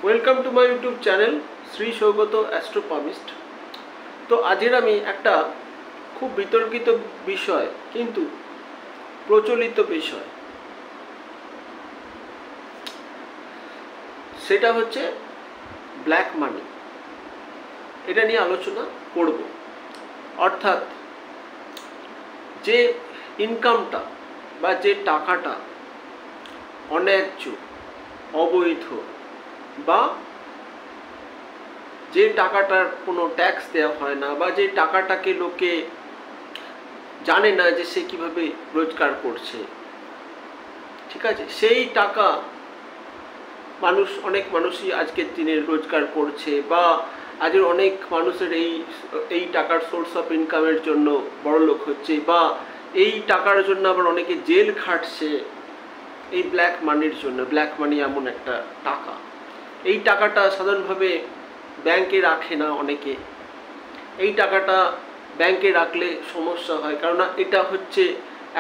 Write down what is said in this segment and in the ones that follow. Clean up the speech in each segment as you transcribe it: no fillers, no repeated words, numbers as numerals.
Welcome to my YouTube channel Shri Sougata astropalmist. তো আজের আমি একটা খুব বিতর্কিত বিষয় কিন্তু প্রচলিত বিষয়, সেটা হচ্ছে ব্ল্যাক মানি। এটা নিয়ে আলোচনা করব। অর্থাৎ যে ইনকামটা বা যে টাকাটা অন্যায্য, অবৈধ, বা যে টাকাটার কোনো ট্যাক্স দেওয়া হয় না, বা যে টাকাটাকে লোকে জানে না যে সে কিভাবে রোজগার করছে, ঠিক আছে, সেই টাকা অনেক মানুষই আজকের দিনে রোজগার করছে, বা আজকের অনেক মানুষের এই টাকার সোর্স অফ ইনকামের জন্য বড়লোক হচ্ছে, বা এই টাকার জন্য আবার অনেকে জেল খাটছে এই ব্ল্যাক মানির জন্য। ব্ল্যাক মানি এমন একটা টাকা, এই টাকাটা সাধারণভাবে ব্যাংকে রাখে না অনেকে। এই টাকাটা ব্যাংকে রাখলে সমস্যা হয়, কারণ এটা হচ্ছে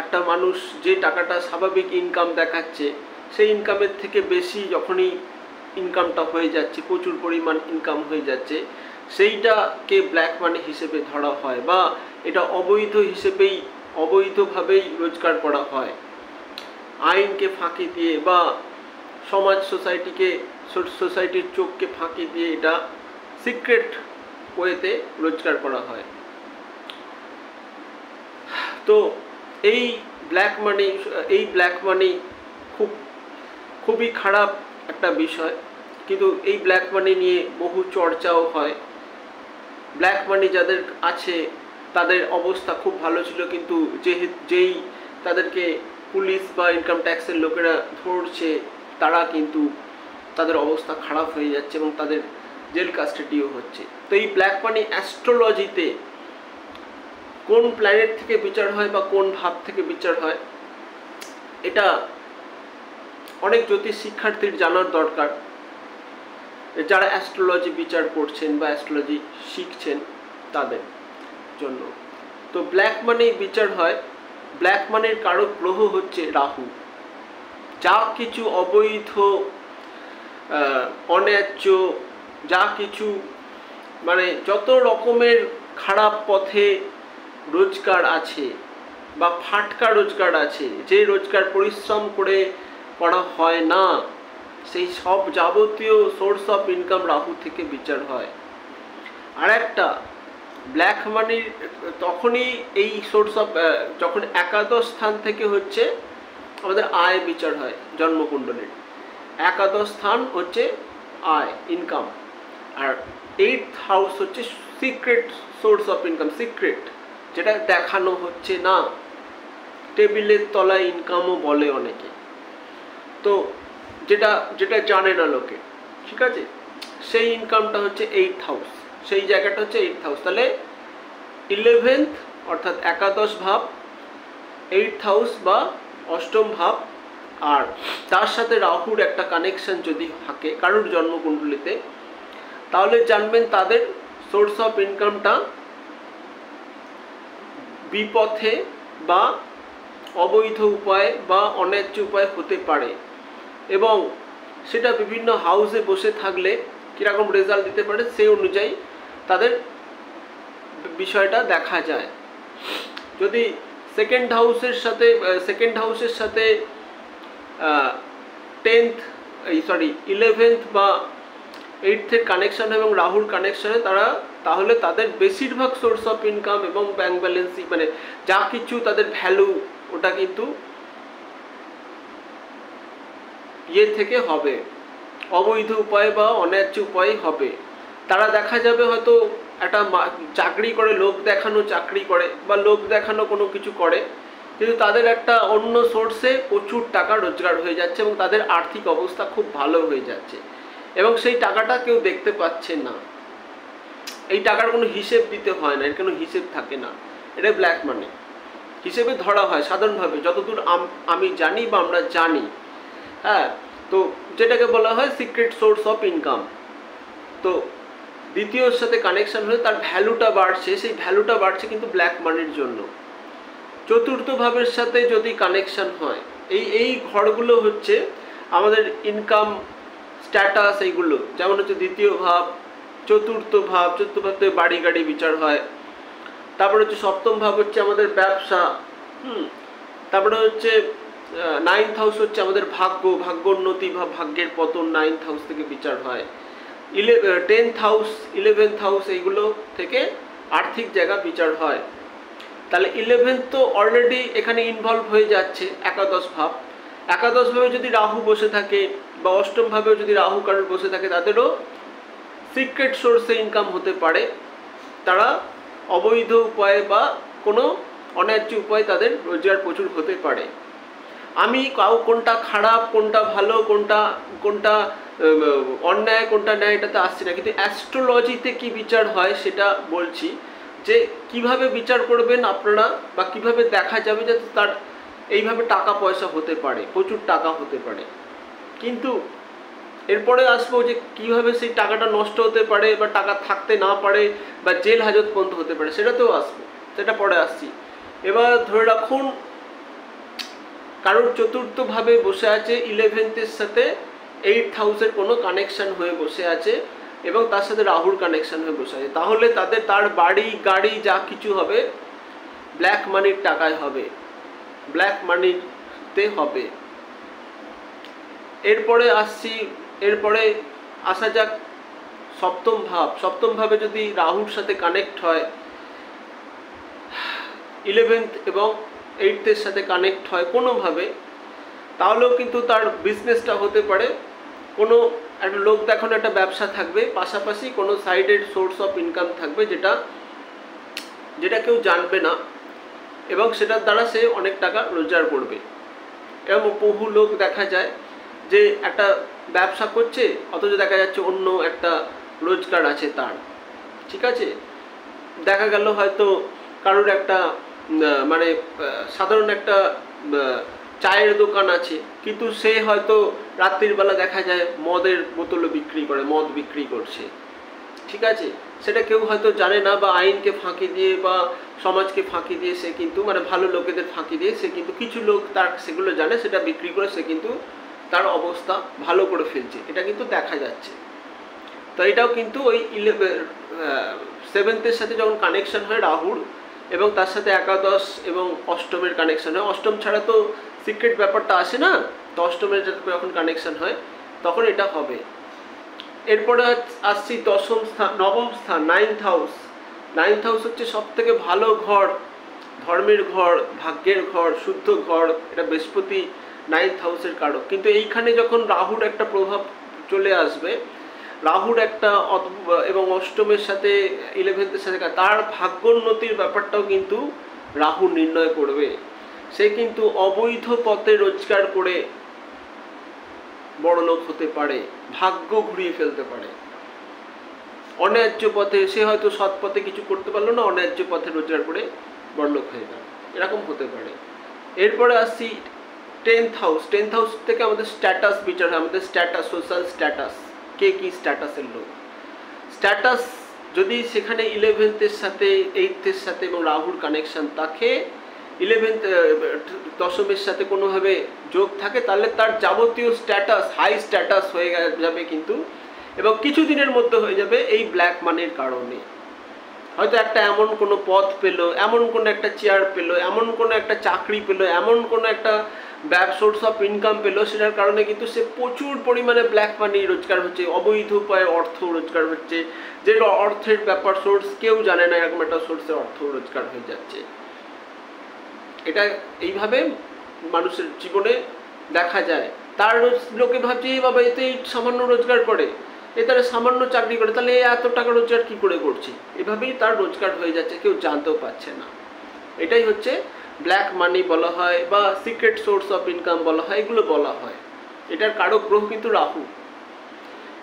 একটা মানুষ যে টাকাটা স্বাভাবিক ইনকাম দেখাচ্ছে, সেই ইনকামের থেকে বেশি যখনই ইনকামটা হয়ে যাচ্ছে, প্রচুর পরিমাণ ইনকাম হয়ে যাচ্ছে, সেইটাকে ব্ল্যাক মানি হিসেবে ধরা হয়, বা এটা অবৈধভাবেই রোজগার করা হয়। আইনকে ফাঁকি দিয়ে বা সোসাইটির চোখকে ফাঁকি দিয়ে এটা সিক্রেট ওয়েতে রোজগার করা হয়। তো এই ব্ল্যাক মানি খুবই খারাপ একটা বিষয়, কিন্তু এই ব্ল্যাক মানি নিয়ে বহু চর্চাও হয়। ব্ল্যাক মানি যাদের আছে তাদের অবস্থা খুব ভালো ছিল, কিন্তু যেই তাদেরকে পুলিশ বা ইনকাম ট্যাক্সের লোকেরা ধরছে, তারা কিন্তু তাদের অবস্থা খারাপ হয়ে যাচ্ছে এবং তাদের জেল কাস্টাডিও হচ্ছে। তো এই ব্ল্যাক মানি অ্যাস্ট্রোলজিতে কোন প্ল্যানেট থেকে বিচার হয় বা কোন ভাব থেকে বিচার হয়, এটা অনেক জ্যোতিষ শিক্ষার্থীর জানার দরকার, যারা অ্যাস্ট্রোলজি বিচার করছেন বা অ্যাস্ট্রোলজি শিখছেন তাদের জন্য। তো ব্ল্যাক মানি বিচার হয়, ব্ল্যাক মানির কারক গ্রহ হচ্ছে রাহু। যা কিছু অবৈধ, অন্যায্য, যা কিছু মানে যত রকমের খারাপ পথে রোজগার আছে বা ফাটকা রোজগার আছে, যে রোজগার পরিশ্রম করে করা হয় না, সেই সব যাবতীয় সোর্স অফ ইনকাম রাহু থেকে বিচার হয়। আর একটা ব্ল্যাক মানির তখনই এই সোর্স অফ, যখন একাদশ স্থান থেকে হচ্ছে আমাদের আয় বিচার হয়। জন্মকুণ্ডলীর একাদশ স্থান হচ্ছে আয়, ইনকাম, আর 8th হাউস হচ্ছে secret source of income, secret, যেটা দেখানো হচ্ছে না, টেবিলের তলায় ইনকামও বলে অনেকে। তো যেটা জানে না লোকে, ঠিক আছে, সেই ইনকামটা হচ্ছে 8th হাউস, সেই জায়গাটা হচ্ছে 8th হাউস। তাহলে 11th অর্থাৎ একাদশ ভাব, 8th হাউস বা অষ্টম ভাব, আর তার সাথে রাহুর একটা কানেকশন যদি থাকে কারোর জন্মকুণ্ডলিতে, তাহলে জানবেন তাদের সোর্স অফ ইনকামটা বিপথে বা অবৈধ উপায় বা অন্যায্য উপায় হতে পারে, এবং সেটা বিভিন্ন হাউসে বসে থাকলে কীরকম রেজাল্ট দিতে পারে সেই অনুযায়ী তাদের বিষয়টা দেখা যায়। যদি সেকেন্ড হাউসের সাথে 11th বা 8th কানেকশন এবং রাহুর কানেকশনে তাহলে তাদের বেশিরভাগ সোর্স অফ ইনকাম এবং ব্যাংক ব্যালেন্সই মানে যা কিছু তাদের ভ্যালু, ওটা কিন্তু থেকে হবে, অবৈধ উপায় বা অন্যায্য উপায় হবে। তারা দেখা যাবে হয়তো একটা চাকরি করে, লোক দেখানো চাকরি করে বা লোক দেখানো কোনো কিছু করে, কিন্তু তাদের একটা অন্য সোর্সে প্রচুর টাকা রোজগার হয়ে যাচ্ছে এবং তাদের আর্থিক অবস্থা খুব ভালো হয়ে যাচ্ছে, এবং সেই টাকাটা কেউ দেখতে পাচ্ছে না। এই টাকার কোনো হিসেব দিতে হয় না, এর কোনো হিসেব থাকে না। এটা ব্ল্যাক মানি হিসেবে ধরা হয় সাধারণভাবে, যতদূর আমি জানি বা আমরা জানি। হ্যাঁ, তো যেটাকে বলা হয় সিক্রেট সোর্স অফ ইনকাম। তো দ্বিতীয়র সাথে কানেকশন হলে তার ভ্যালুটা বাড়ছে, সেই ভ্যালুটা বাড়ছে কিন্তু ব্ল্যাক মানির জন্য। চতুর্থ ভাবের সাথে যদি কানেকশন হয়, এই ঘরগুলো হচ্ছে আমাদের ইনকাম স্ট্যাটাস, এইগুলো যেমন হচ্ছে দ্বিতীয় ভাব, চতুর্থ ভাব থেকে বাড়ি গাড়ি বিচার হয়। তারপরে হচ্ছে সপ্তম ভাব হচ্ছে আমাদের ব্যবসা। তারপরে হচ্ছে 9th হাউস হচ্ছে আমাদের ভাগ্যোন্নতি বা ভাগ্যের পতন, 9th হাউস থেকে বিচার হয়। 10th হাউস, 11th হাউস এইগুলো থেকে আর্থিক জায়গা বিচার হয়। তাহলে 11th তো অলরেডি এখানে ইনভলভ হয়ে যাচ্ছে একাদশ ভাব। একাদশ ভাবে যদি রাহু বসে থাকে বা অষ্টম ভাবেও যদি রাহু কারোর বসে থাকে, তাদেরও সিক্রেট সোর্সে ইনকাম হতে পারে। তারা অবৈধ উপায়ে বা কোনো অন্যায্য উপায়ে তাদের রোজগার প্রচুর হতে পারে। আমি কোনটা খারাপ, কোনটা ভালো, কোনটা অন্যায়, কোনটা ন্যায়, এটাতে আসছি না, কিন্তু অ্যাস্ট্রোলজিতে কি বিচার হয় সেটা বলছি, যে কিভাবে বিচার করবেন আপনারা বা কিভাবে দেখা যাবে যে তার এইভাবে টাকা পয়সা হতে পারে, প্রচুর টাকা হতে পারে। কিন্তু এরপরে আসবো যে কিভাবে সেই টাকাটা নষ্ট হতে পারে বা টাকা থাকতে না পারে বা জেল হাজত পর্যন্ত হতে পারে, সেটাতেও আসবো, সেটা পরে আসছি। এবার ধরে রাখুন কারোর চতুর্থভাবে বসে আছে, 11th সাথে 8th হাউসের কোনো কানেকশন হয়ে বসে আছে এবং তার সাথে রাহুর কানেকশন হয়ে বসে আছে, তাহলে তার বাড়ি গাড়ি যা কিছু হবে ব্ল্যাক মানির টাকায় হবে, ব্ল্যাক মানিতে হবে। এরপরে আসা যাক সপ্তম ভাবে যদি রাহুর সাথে কানেক্ট হয়, 11th এবং 8th সাথে কানেক্ট হয় কোনোভাবে, তাহলেও কিন্তু তার বিজনেসটা হতে পারে। কোনো একটা লোক দেখানো একটা ব্যবসা থাকবে, পাশাপাশি কোনো সাইডের সোর্স অফ ইনকাম থাকবে যেটা কেউ জানবে না, এবং সেটার দ্বারা সে অনেক টাকা রোজগার করবে। এবং বহু লোক দেখা যায় যে একটা ব্যবসা করছে, অথচ দেখা যাচ্ছে অন্য একটা রোজগার আছে তার, ঠিক আছে। দেখা গেল হয়তো কারোর একটা মানে সাধারণ একটা চায়ের দোকান আছে, কিন্তু সে হয়তো রাত্রির বেলা দেখা যায় মদের বোতলও বিক্রি করে, মদ বিক্রি করছে, ঠিক আছে। সেটা কেউ হয়তো জানে না, বা আইনকে ফাঁকি দিয়ে বা সমাজকে ফাঁকি দিয়ে সে কিন্তু, মানে ভালো লোকেদের ফাঁকি দিয়ে সে কিন্তু, কিছু লোক তার সেগুলো জানে, সেটা বিক্রি করে সে কিন্তু তার অবস্থা ভালো করে ফেলছে, এটা কিন্তু দেখা যাচ্ছে। তো এটাও কিন্তু ওই 7th সাথে যখন কানেকশন হয় রাহুর, এবং তার সাথে একাদশ এবং অষ্টমের কানেকশন হয়, অষ্টম ছাড়া তো সিক্রেট ব্যাপারটা আসে না, তো অষ্টমের যখন কানেকশন হয় তখন এটা হবে। এরপরে আসছি নবম স্থান 9th হাউস। 9th হাউস হচ্ছে সব থেকে ভালো ঘর, ধর্মের ঘর, ভাগ্যের ঘর, শুদ্ধ ঘর, এটা বৃহস্পতি 9th হাউসের কারক। কিন্তু এইখানে যখন রাহুর একটা প্রভাব চলে আসবে, রাহুর একটা এবং অষ্টমের সাথে 11th সাথে, তার ভাগ্যোন্নতির ব্যাপারটাও কিন্তু রাহু নির্ণয় করবে। সে কিন্তু অবৈধ পথে রোজগার করে বড়লোক হতে পারে, ভাগ্য ঘুরিয়ে ফেলতে পারে। অন্যায্য পথে সে হয়তো সৎ পথে কিছু করতে পারলো না, অন্যায্য পথে রোজগার করে বড়লোক হয়ে গেল, এরকম হতে পারে। এরপরে আসছি 10th হাউস। 10th হাউস থেকে আমাদের স্ট্যাটাস বিচার হয়, আমাদের স্ট্যাটাস, সোশ্যাল স্ট্যাটাস, কে কি স্ট্যাটাসের লোক। স্ট্যাটাস যদি সেখানে 11th সাথে 8th সাথে এবং রাহুর কানেকশন থাকে, 11th দশমের সাথে কোনোভাবে যোগ থাকে, তাহলে তার যাবতীয় স্ট্যাটাস হাই স্ট্যাটাস হয়ে যাবে কিন্তু, এবং কিছু দিনের মধ্যে হয়ে যাবে এই ব্ল্যাক মানির কারণে। হয়তো একটা এমন কোনো পদ পেলো, এমন কোনো একটা চেয়ার পেলো, এমন কোনো একটা চাকরি পেলো, এমন কোনো একটা সোর্স অফ ইনকাম পেলো, সেটার কারণে কিন্তু সে প্রচুর পরিমাণে ব্ল্যাক মানি রোজগার হচ্ছে, অবৈধ উপায়ে অর্থ রোজগার হচ্ছে, যে অর্থের ব্যাপার সোর্স কেউ জানে না, এরকম একটা সোর্সে অর্থ রোজগার হয়ে যাচ্ছে। এটা এইভাবে মানুষের জীবনে দেখা যায়। তার লোকে ভাবছে এই বাবা এতে সামান্য রোজগার করে, এ তারা সামান্য চাকরি করে, তাহলে এত টাকা রোজগার কী করে করছে, এভাবেই তার রোজগার হয়ে যাচ্ছে, কেউ জানতেও পারছে না। এটাই হচ্ছে ব্ল্যাক মানি বলা হয় বা সিক্রেট সোর্স অফ ইনকাম বলা হয়, এগুলো বলা হয়। এটার কারক গ্রহ কিন্তু রাহু।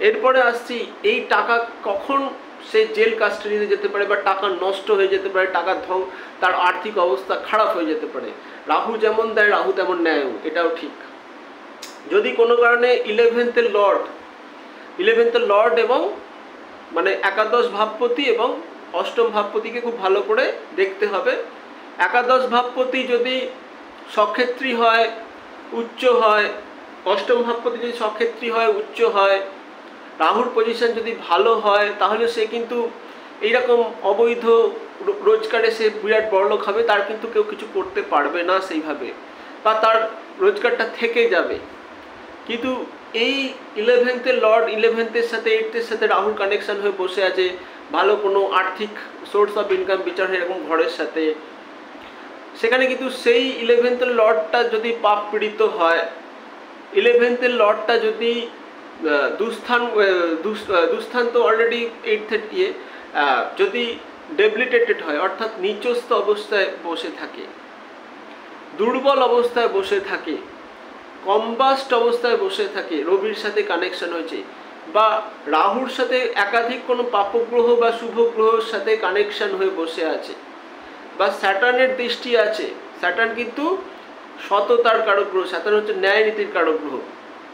এরপরে আসছি এই টাকা কখন সে জেল কাস্টাডিতে যেতে পারে বা টাকা নষ্ট হয়ে যেতে পারে, তার আর্থিক অবস্থা খারাপ হয়ে যেতে পারে। রাহু যেমন দেয় রাহু তেমন নেয়ও, এটাও ঠিক। যদি কোনো কারণে 11th লর্ড এবং মানে একাদশ ভাবপতি এবং অষ্টম ভাবপতিকে খুব ভালো করে দেখতে হবে। একাদশ ভাবপতি যদি সক্ষেত্রী হয়, উচ্চ হয়, অষ্টম ভাবপতি যদি সক্ষেত্রী হয়, উচ্চ হয়, রাহুর পজিশন যদি ভালো হয়, তাহলে সে কিন্তু এইরকম অবৈধ রোজগারে সে বিরাট বড়লোক হবে, তার কিন্তু কেউ কিছু করতে পারবে না সেইভাবে, বা তার রোজগারটা থেকে যাবে। কিন্তু এই 11th লর্ড 11th সাথে 8th সাথে রাহুর কানেকশন হয়ে বসে আছে, ভালো কোনো আর্থিক সোর্স অফ ইনকাম বিচার এরকম ঘরের সাথে, সেখানে কিন্তু সেই 11th লর্ডটা যদি পাপ পীড়িত হয়, 11th লর্ডটা যদি দুস্থান তো অলরেডি 8th যদি ডেবিলিটেটেড হয়, অর্থাৎ নিচস্থ অবস্থায় বসে থাকে, দুর্বল অবস্থায় বসে থাকে, কম্বাস্ট অবস্থায় বসে থাকে, রবির সাথে কানেকশন হয়েছে, বা রাহুর সাথে একাধিক কোনো পাপগ্রহ বা শুভ গ্রহের সাথে কানেকশন হয়ে বসে আছে, বা স্যাটার্নের দৃষ্টি আছে। স্যাটার্ন কিন্তু সততার কারক গ্রহ, স্যাটার্ন হচ্ছে ন্যায় নীতির কারক গ্রহ।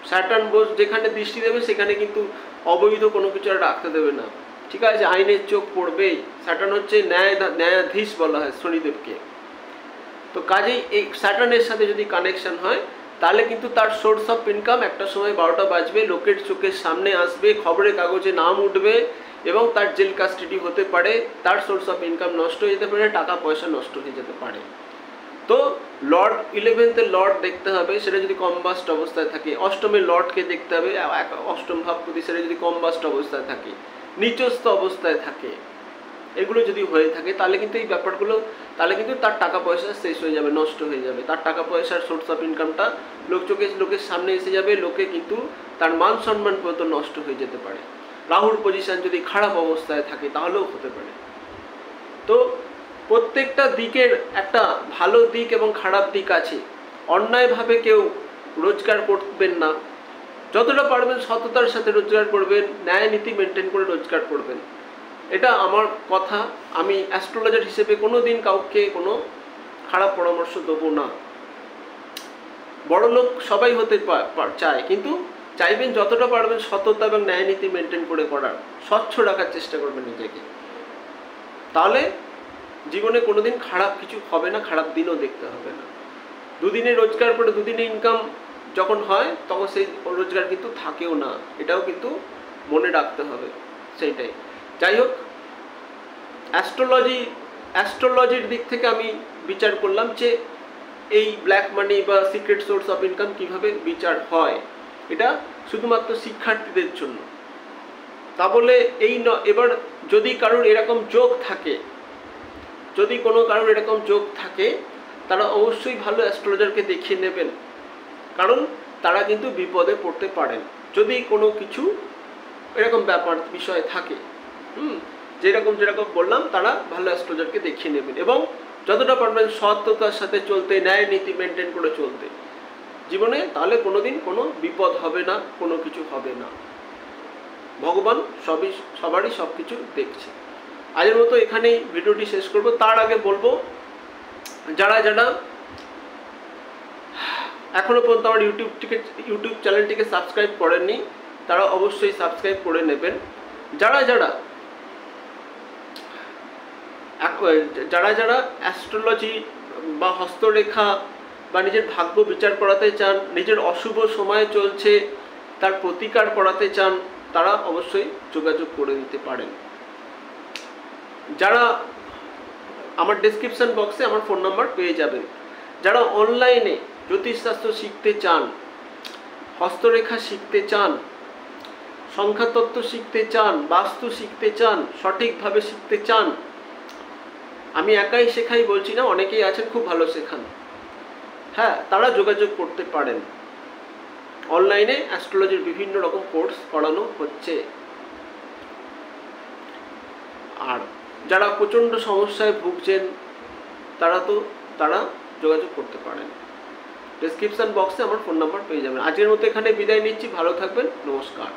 স্যাটার্ন যেখানে দৃষ্টি দেবে সেখানে কিন্তু অবৈধ কোনো কিছু আর রাখতে দেবে না, ঠিক আছে, আইনের চোখ পড়বেই। স্যাটার্ন হচ্ছে ন্যায়াধীশ বলা হয় শনিদেবকে। তো কাজেই এই স্যাটার্নের সাথে যদি কানেকশন হয়, তাহলে কিন্তু তার সোর্স অফ ইনকাম একটা সময় 12টা বাজবে, লোকের চোখের সামনে আসবে, খবরের কাগজে নাম উঠবে, এবং তার জেল কাস্টডি হতে পারে, তার সোর্স অফ ইনকাম নষ্ট হয়ে যেতে পারে, টাকা পয়সা নষ্ট হয়ে যেতে পারে। তো লর্ড 11th লর্ড দেখতে হবে, সেটা যদি কম্বাস্ট অবস্থায় থাকে। অষ্টমের লর্ডকে দেখতে হবে, অষ্টম ভাবপতি সেটা যদি কম্বাস্ট অবস্থায় থাকে, নিচস্থ অবস্থায় থাকে, এগুলো যদি হয়ে থাকে, তাহলে কিন্তু এই ব্যাপারগুলো, তাহলে কিন্তু তার টাকা পয়সা শেষ হয়ে যাবে, নষ্ট হয়ে যাবে, তার টাকা পয়সার সোর্স অফ ইনকামটা লোকের সামনে এসে যাবে, লোকে কিন্তু তার মান সম্মান পর্যন্ত নষ্ট হয়ে যেতে পারে। রাহুর পজিশন যদি খারাপ অবস্থায় থাকে তাহলেও হতে পারে। তো প্রত্যেকটা দিকের একটা ভালো দিক এবং খারাপ দিক আছে। অন্যায়ভাবে কেউ রোজগার করবেন না, যতটা পারবেন সততার সাথে রোজগার করবেন, ন্যায় নীতি মেনটেন করে রোজগার করবেন, এটা আমার কথা। আমি অ্যাস্ট্রোলজার হিসেবে কোনো দিন কাউকে কোনো খারাপ পরামর্শ দেবো না। বড়লোক সবাই হতে চায়, কিন্তু চাইবেন যতটা পারবেন সততা এবং ন্যায় নীতি মেনটেন করে করার, স্বচ্ছ রাখার চেষ্টা করবেন নিজেকে, তাহলে জীবনে কোনোদিন খারাপ কিছু হবে না, খারাপ দিনও দেখতে হবে না। দুদিনে রোজগার করে দুদিনে ইনকাম যখন হয়, তখন সেই রোজগার কিন্তু থাকেও না, এটাও কিন্তু মনে রাখতে হবে। সেইটাই। যাই হোক, অ্যাস্ট্রোলজির দিক থেকে আমি বিচার করলাম যে এই ব্ল্যাক মানি বা সিক্রেট সোর্স অফ ইনকাম কীভাবে বিচার হয়, এটা শুধুমাত্র শিক্ষার্থীদের জন্য। তা বলে এবার যদি কারোর এরকম যোগ থাকে, যদি কোনো কারোর এরকম যোগ থাকে, তারা অবশ্যই ভালো অ্যাস্ট্রোলজারকে দেখিয়ে নেবেন, কারণ তারা কিন্তু বিপদে পড়তে পারেন যদি কোনো কিছু এরকম ব্যাপার বিষয় থাকে। যেরকম বললাম, তারা ভালো অ্যাস্ট্রোলজারকে দেখিয়ে নেবেন, এবং যতটা পারবেন সততার সাথে চলতে, ন্যায় নীতি মেনটেন করে চলতে জীবনে, তাহলে কোনোদিন কোনো বিপদ হবে না, কোনো কিছু হবে না। ভগবান সবারই সব কিছু দেখছে। আজের মতো এখানেই ভিডিওটি শেষ করব। তার আগে বলবো, যারা এখনো পর্যন্ত আমার ইউটিউব চ্যানেলটিকে সাবস্ক্রাইব করেননি, তারা অবশ্যই সাবস্ক্রাইব করে নেবেন। যারা অ্যাস্ট্রোলজি বা হস্তরেখা বা নিজের ভাগ্য বিচার করাতে চান, নিজের অশুভ সময় চলছে তার প্রতিকার করাতে চান, তারা অবশ্যই যোগাযোগ করে দিতে পারেন। যারা আমার ডেসক্রিপশন বক্সে আমার ফোন নাম্বার পেয়ে যাবেন। যারা অনলাইনে জ্যোতিষশাস্ত্র শিখতে চান, হস্তরেখা শিখতে চান, সংখ্যাতত্ত্ব শিখতে চান, বাস্তু শিখতে চান, সঠিকভাবে শিখতে চান, আমি একাই শেখাই বলছি না, অনেকেই আছেন খুব ভালো শেখান, হ্যাঁ, তারা যোগাযোগ করতে পারেন। অনলাইনে অ্যাস্ট্রোলজির বিভিন্ন রকম কোর্স করানো হচ্ছে। আর যারা প্রচণ্ড সমস্যায় ভুগছেন, তারা যোগাযোগ করতে পারেন। ডেসক্রিপশন বক্সে আমার ফোন নাম্বার পেয়ে যাবেন। আজকের মতো এখানে বিদায় নিচ্ছি। ভালো থাকবেন। নমস্কার।